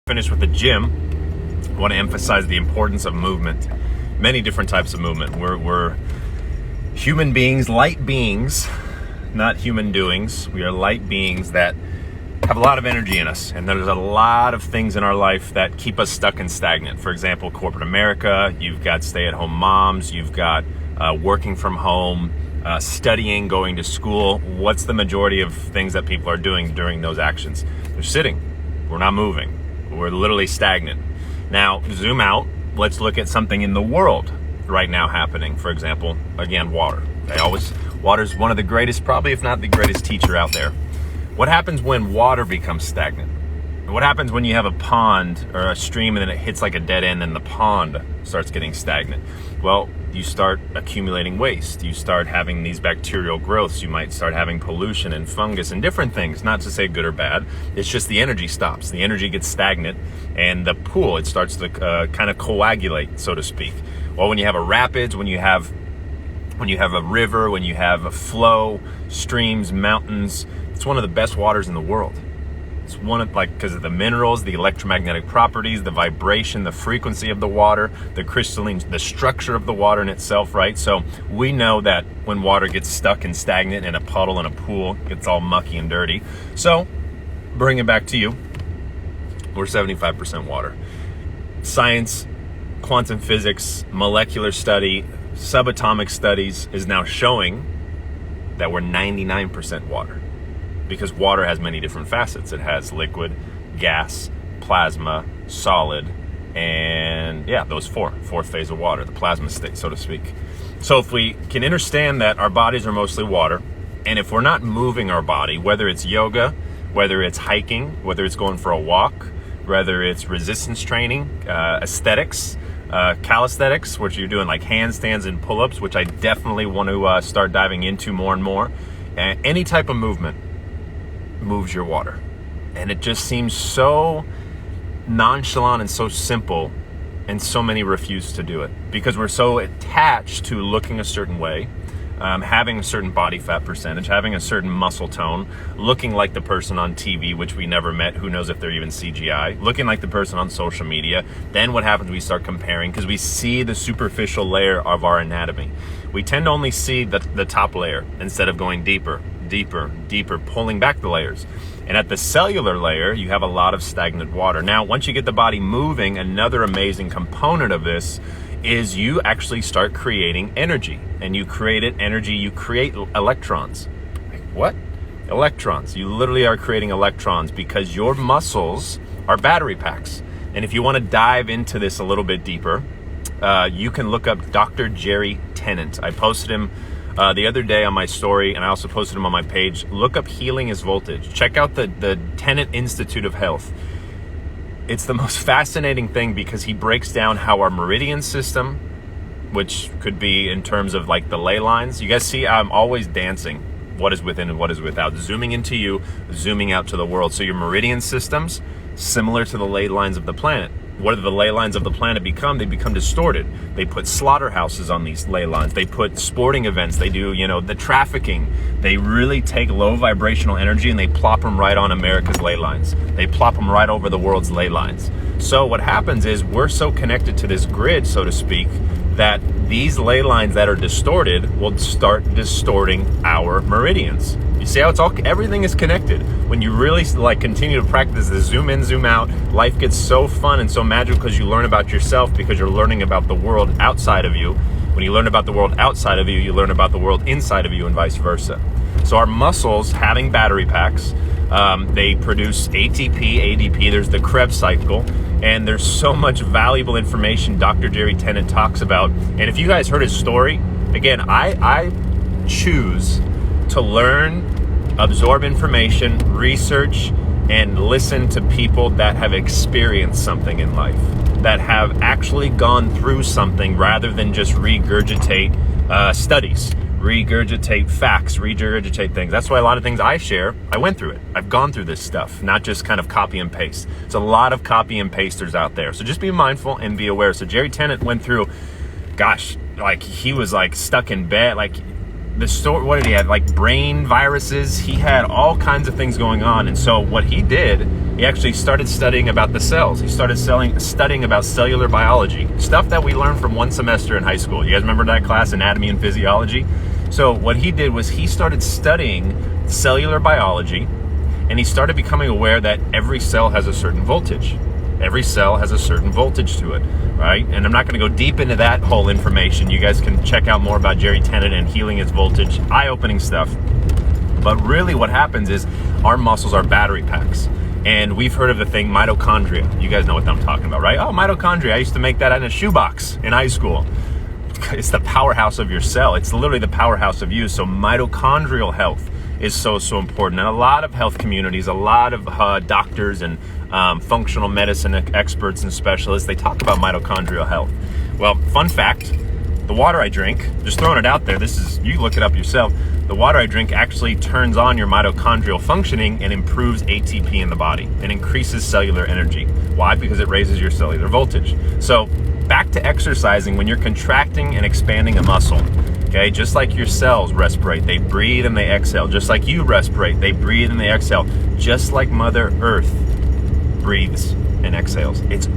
Finished with the gym, I want to emphasize the importance of movement. Many different types of movement. We're human beings, light beings, not human doings. We are light beings that have a lot of energy in us, and there's a lot of things in our life that keep us stuck and stagnant. For example, corporate America, you've got stay-at-home moms, you've got working from home, studying, going to school. What's the majority of things that people are doing during those actions? They're sitting. We're not moving. We're literally stagnant. Now, zoom out. Let's look at something in the world right now happening. For example, again, water. Water's one of the greatest, probably if not the greatest teacher out there. What happens when water becomes stagnant? What happens when you have a pond or a stream and then it hits like a dead end and the pond starts getting stagnant? Well, you start accumulating waste. You start having these bacterial growths. You might start having pollution and fungus and different things, not to say good or bad. It's just the energy stops. The energy gets stagnant and the pool, it starts to kind of coagulate, so to speak. Well, when you have a rapids, when you have a river, when you have a flow, streams, mountains, it's one of the best waters in the world. It's one of, because of the minerals, the electromagnetic properties, the vibration, the frequency of the water, the crystalline, the structure of the water in itself, right? So we know that when water gets stuck and stagnant in a puddle in a pool, it gets all mucky and dirty. So bring it back to you. We're 75% water. Science, quantum physics, molecular study, subatomic studies is now showing that we're 99% water. Because water has many different facets. It has liquid, gas, plasma, solid, and those fourth phase of water, the plasma state, so to speak. So if we can understand that our bodies are mostly water, and if we're not moving our body, whether it's yoga, whether it's hiking, whether it's going for a walk, whether it's resistance training, aesthetics, calisthenics, which you're doing like handstands and pull-ups, which I definitely want to start diving into more and more, and any type of movement moves your water. And it just seems so nonchalant and so simple, and so many refuse to do it because we're so attached to looking a certain way, having a certain body fat percentage, having a certain muscle tone, looking like the person on TV, which we never met, who knows if they're even CGI, looking like the person on social media. Then what happens, we start comparing because we see the superficial layer of our anatomy. We tend to only see the top layer instead of going deeper, pulling back the layers. And at the cellular layer, you have a lot of stagnant water. Now, once you get the body moving, another amazing component of this is you actually start creating energy. And you create electrons. Like, what? Electrons. You literally are creating electrons because your muscles are battery packs. And if you want to dive into this a little bit deeper, you can look up Dr. Jerry Tennant. I posted him the other day on my story, and I also posted him on my page. Look up Healing is Voltage. Check out the Tennant Institute of Health. It's the most fascinating thing because he breaks down how our meridian system, which could be in terms of like the ley lines. You guys see, I'm always dancing what is within and what is without, zooming into you, zooming out to the world. So your meridian systems, similar to the ley lines of the planet. What do the ley lines of the planet become? They become distorted. They put slaughterhouses on these ley lines. They put sporting events. They do, the trafficking. They really take low vibrational energy and they plop them right on America's ley lines. They plop them right over the world's ley lines. So what happens is we're so connected to this grid, so to speak, that these ley lines that are distorted will start distorting our meridians. You see how everything is connected. When you really continue to practice this zoom in, zoom out, life gets so fun and so magical because you learn about yourself, because you're learning about the world outside of you. When you learn about the world outside of you, you learn about the world inside of you and vice versa. So our muscles, having battery packs, they produce ATP, ADP, there's the Krebs cycle, and there's so much valuable information Dr. Jerry Tennant talks about. And if you guys heard his story, again, I choose to learn, absorb information, research, and listen to people that have experienced something in life, that have actually gone through something rather than just regurgitate studies, regurgitate facts, regurgitate things. That's why a lot of things I share, I went through it. I've gone through this stuff, not just kind of copy and paste. There's a lot of copy and pasters out there. So just be mindful and be aware. So Jerry Tennant went through, he was stuck in bed, the story, what did he have? Brain viruses. He had all kinds of things going on. And so what he did He actually started studying about the cells. He started studying about cellular biology, stuff that we learned from one semester in high school. You guys remember that class, anatomy and physiology? So what he did was he started studying cellular biology, and he started becoming aware that every cell has a certain voltage. Every cell has a certain voltage to it, right? And I'm not going to go deep into that whole information. You guys can check out more about Jerry Tennant and healing its voltage, eye-opening stuff. But really what happens is our muscles are battery packs. And we've heard of the thing mitochondria. You guys know what I'm talking about, right? Oh, mitochondria. I used to make that in a shoebox in high school. It's the powerhouse of your cell. It's literally the powerhouse of you. So mitochondrial health is so important. And a lot of health communities, a lot of doctors and functional medicine experts and specialists, they talk about mitochondrial health. Well, fun fact, the water I drink, just throwing it out there, you look it up yourself, the water I drink actually turns on your mitochondrial functioning and improves ATP in the body and increases cellular energy. Why? Because it raises your cellular voltage. So back to exercising, when you're contracting and expanding a muscle, okay, just like your cells respirate, they breathe and they exhale. Just like you respirate, they breathe and they exhale. Just like Mother Earth breathes and exhales. It's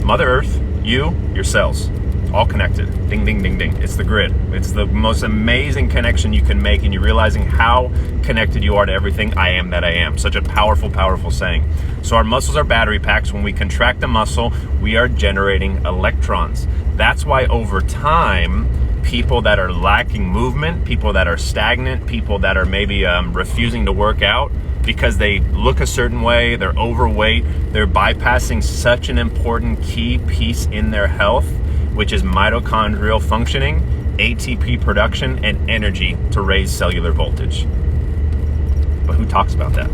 Mother Earth, your cells, all connected. Ding, ding, ding, ding. It's the grid. It's the most amazing connection you can make, and you're realizing how connected you are to everything. I am that I am. Such a powerful, powerful saying. So our muscles are battery packs. When we contract a muscle, we are generating electrons. That's why over time, people that are lacking movement, people that are stagnant, people that are maybe refusing to work out because they look a certain way, they're overweight, they're bypassing such an important key piece in their health, which is mitochondrial functioning, ATP production, and energy to raise cellular voltage. But who talks about that?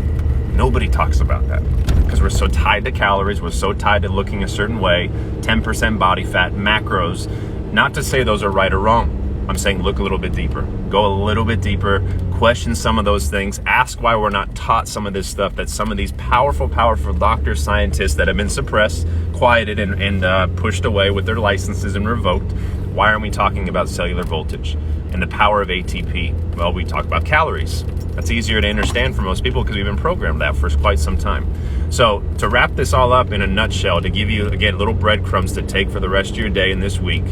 Nobody talks about that because we're so tied to calories, we're so tied to looking a certain way, 10% body fat, macros. Not to say those are right or wrong. I'm saying look a little bit deeper. Go a little bit deeper, question some of those things, ask why we're not taught some of this stuff that some of these powerful, powerful doctors, scientists that have been suppressed, quieted, and pushed away with their licenses and revoked. Why aren't we talking about cellular voltage and the power of ATP? Well, we talk about calories. That's easier to understand for most people because we've been programmed that for quite some time. So to wrap this all up in a nutshell, to give you, again, little breadcrumbs to take for the rest of your day and this week,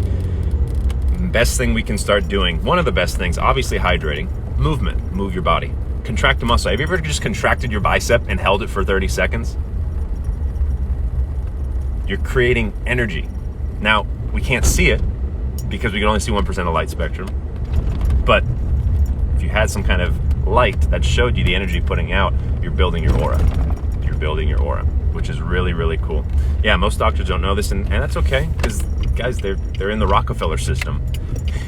best thing we can start doing, one of the best things, obviously hydrating, movement, move your body, contract a muscle. Have you ever just contracted your bicep and held it for 30 seconds? You're creating energy. Now, we can't see it because we can only see 1% of light spectrum. But if you had some kind of light that showed you the energy putting out, you're building your aura. You're building your aura, which is really, really cool. Yeah, most doctors don't know this, and that's okay because, guys, they're in the Rockefeller system.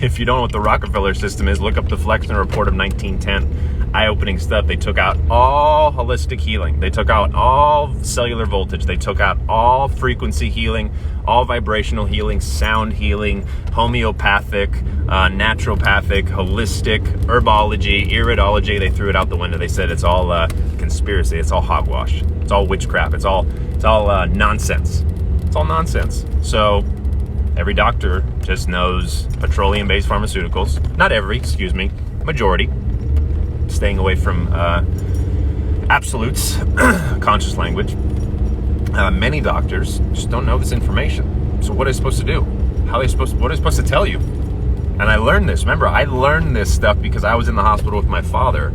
If you don't know what the Rockefeller system is, look up the Flexner Report of 1910. Eye-opening stuff. They took out all holistic healing. They took out all cellular voltage. They took out all frequency healing, all vibrational healing, sound healing, homeopathic, naturopathic, holistic, herbology, iridology. They threw it out the window. They said it's all conspiracy. It's all hogwash. It's all witchcraft. It's all nonsense. It's all nonsense. So every doctor just knows petroleum-based pharmaceuticals. Not every, majority. Staying away from absolutes, conscious language. Many doctors just don't know this information. So what are they supposed to do? What are they supposed to tell you? And I learned this. Remember, I learned this stuff because I was in the hospital with my father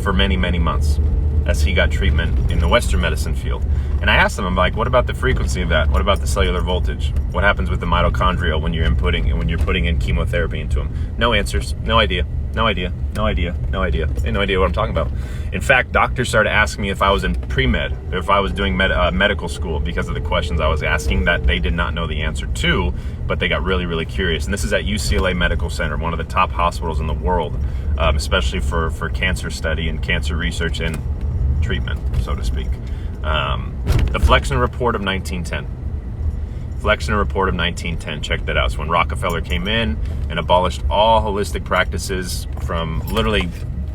for many, many months as he got treatment in the Western medicine field. And I asked him, I'm like, what about the frequency of that? What about the cellular voltage? What happens with the mitochondria when you're putting in chemotherapy into them? No answers. No idea. No idea. No idea. No idea. I had no idea what I'm talking about. In fact, doctors started asking me if I was in pre-med, or if I was doing medical school because of the questions I was asking that they did not know the answer to, but they got really, really curious. And this is at UCLA Medical Center, one of the top hospitals in the world, especially for cancer study and cancer research and treatment, so to speak. The Flexner Report of 1910. Flexner Report of 1910. Check that out. So when Rockefeller came in and abolished all holistic practices from literally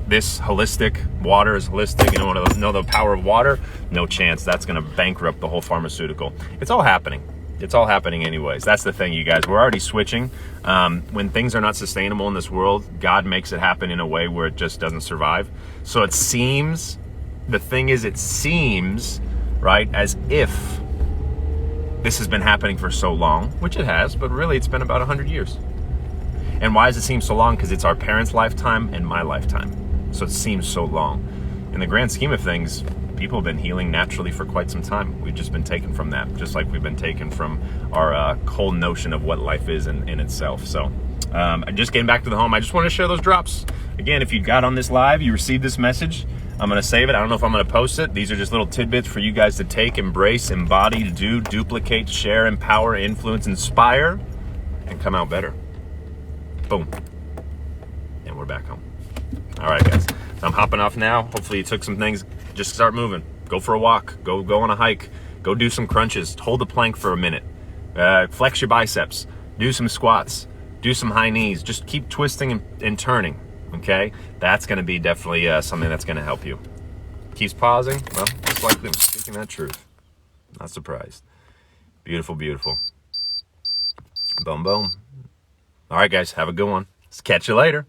this holistic, water is holistic, you don't want to know the power of water? No chance. That's going to bankrupt the whole pharmaceutical. It's all happening. It's all happening anyways. That's the thing, you guys. We're already switching. When things are not sustainable in this world, God makes it happen in a way where it just doesn't survive. So it seems right? As if this has been happening for so long, which it has, but really it's been about 100 years. And why does it seem so long? Because it's our parents' lifetime and my lifetime. So it seems so long. In the grand scheme of things, people have been healing naturally for quite some time. We've just been taken from that, just like we've been taken from our whole notion of what life is in itself. So just getting back to the home, I just want to share those drops. Again, if you got on this live, you received this message, I'm going to save it. I don't know if I'm going to post it. These are just little tidbits for you guys to take, embrace, embody, do, duplicate, share, empower, influence, inspire, and come out better. Boom. And we're back home. All right, guys. So I'm hopping off now. Hopefully you took some things. Just start moving. Go for a walk. Go on a hike. Go do some crunches. Hold the plank for a minute. Flex your biceps. Do some squats. Do some high knees. Just keep twisting and turning. Okay? That's going to be definitely something that's going to help you. Keeps pausing. Well, just like them. Speaking that truth. Not surprised. Beautiful, beautiful. Boom, boom. All right, guys. Have a good one. Catch you later.